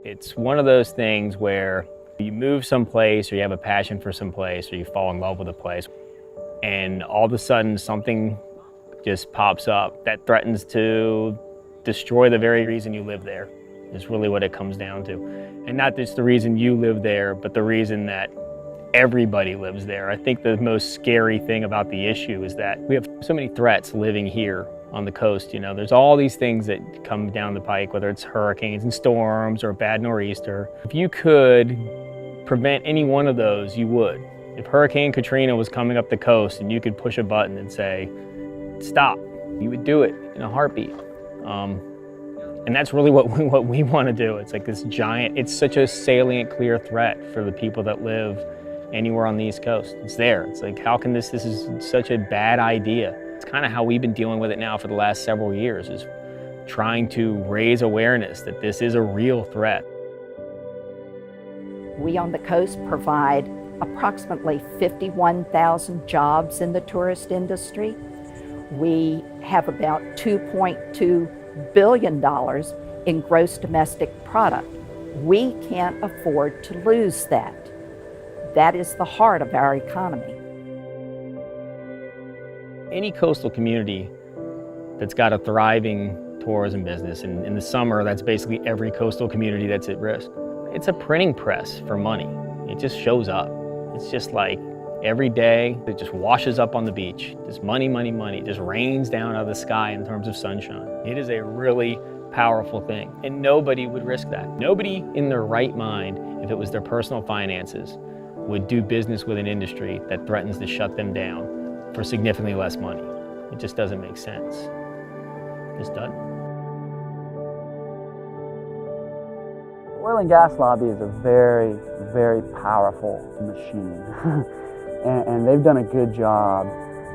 It's one of those things where you move someplace or you have a passion for someplace or you fall in love with a place and all of a sudden something just pops up that threatens to destroy the very reason you live there is really what it comes down to. And not just the reason you live there, but the reason that everybody lives there. I think the most scary thing about the issue is that we have so many threats living here on the coast. You know, there's all these things that come down the pike, whether it's hurricanes and storms or a bad nor'easter. If you could prevent any one of those, you would. If Hurricane Katrina was coming up the coast and you could push a button and say, stop, you would do it in a heartbeat. And that's really what we want to do. It's like this giant, it's such a salient, clear threat for the people that live anywhere on the East Coast. It's there. It's like, how can this is such a bad idea. It's kind of how we've been dealing with it now for the last several years, is trying to raise awareness that this is a real threat. We on the coast provide approximately 51,000 jobs in the tourist industry. We have about $2.2 billion in gross domestic product. We can't afford to lose that. That is the heart of our economy. Any coastal community that's got a thriving tourism business, and in the summer, that's basically every coastal community that's at risk. It's a printing press for money. It just shows up. It's just like every day, it just washes up on the beach. Just money, money, money. It just rains down out of the sky in terms of sunshine. It is a really powerful thing, and nobody would risk that. Nobody in their right mind, if it was their personal finances, would do business with an industry that threatens to shut them down for significantly less money. It just doesn't make sense. It just doesn't. The oil and gas lobby is a very, very powerful machine. and they've done a good job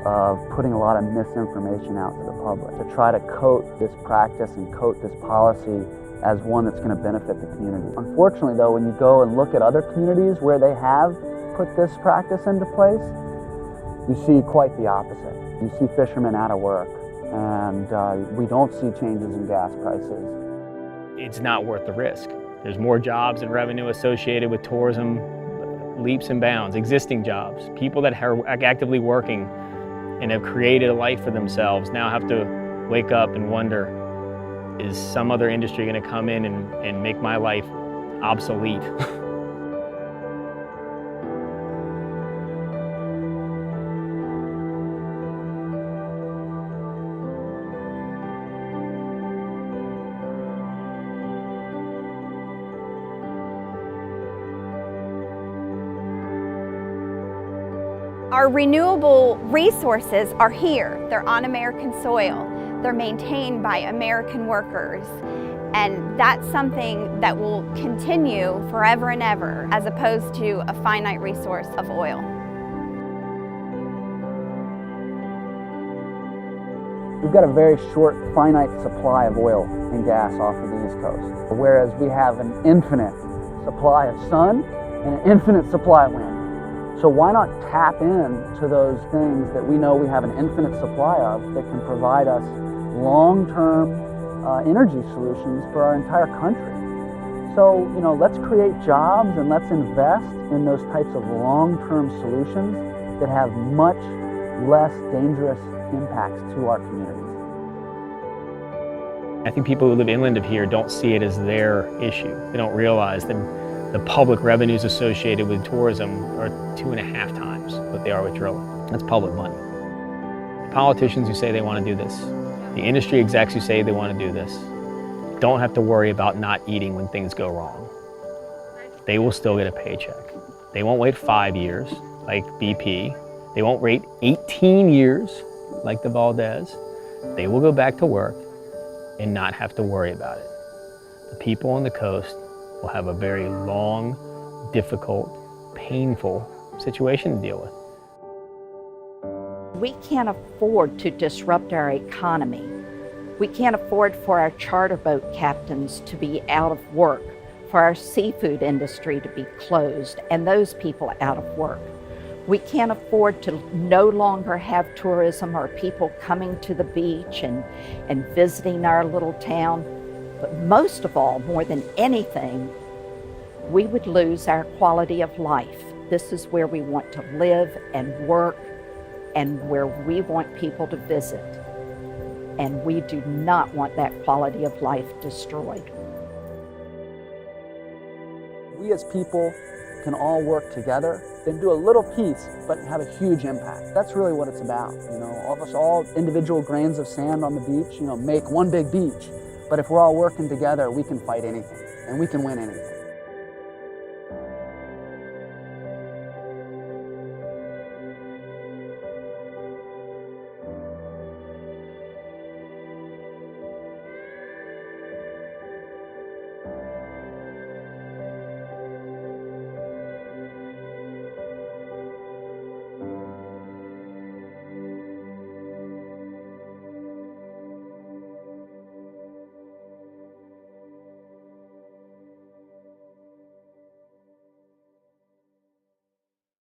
of putting a lot of misinformation out to the public to try to coat this practice and coat this policy as one that's going to benefit the community. Unfortunately, though, when you go and look at other communities where they have put this practice into place, you see quite the opposite. You see fishermen out of work, and we don't see changes in gas prices. It's not worth the risk. There's more jobs and revenue associated with tourism, leaps and bounds, existing jobs. People that are actively working and have created a life for themselves now have to wake up and wonder, is some other industry going to come in and make my life obsolete? Our renewable resources are here. They're on American soil. They're maintained by American workers. And that's something that will continue forever and ever, as opposed to a finite resource of oil. We've got a very short, finite supply of oil and gas off of the East Coast, whereas we have an infinite supply of sun and an infinite supply of wind. So why not tap into those things that we know we have an infinite supply of that can provide us long-term energy solutions for our entire country? So, you know, let's create jobs and let's invest in those types of long-term solutions that have much less dangerous impacts to our communities. I think people who live inland of here don't see it as their issue. They don't realize that the public revenues associated with tourism are 2.5 times what they are with drilling. That's public money. The politicians who say they want to do this, the industry execs who say they want to do this, don't have to worry about not eating when things go wrong. They will still get a paycheck. They won't wait 5 years like BP. They won't wait 18 years like the Valdez. They will go back to work and not have to worry about it. The people on the coast will have a very long, difficult, painful situation to deal with. We can't afford to disrupt our economy. We can't afford for our charter boat captains to be out of work, for our seafood industry to be closed and those people out of work. We can't afford to no longer have tourism or people coming to the beach and visiting our little town. But most of all, more than anything, we would lose our quality of life. This is where we want to live and work and where we want people to visit. And we do not want that quality of life destroyed. We as people can all work together, then do a little piece, but have a huge impact. That's really what it's about. You know, all of us, all individual grains of sand on the beach, make one big beach. But if we're all working together, we can fight anything and we can win anything.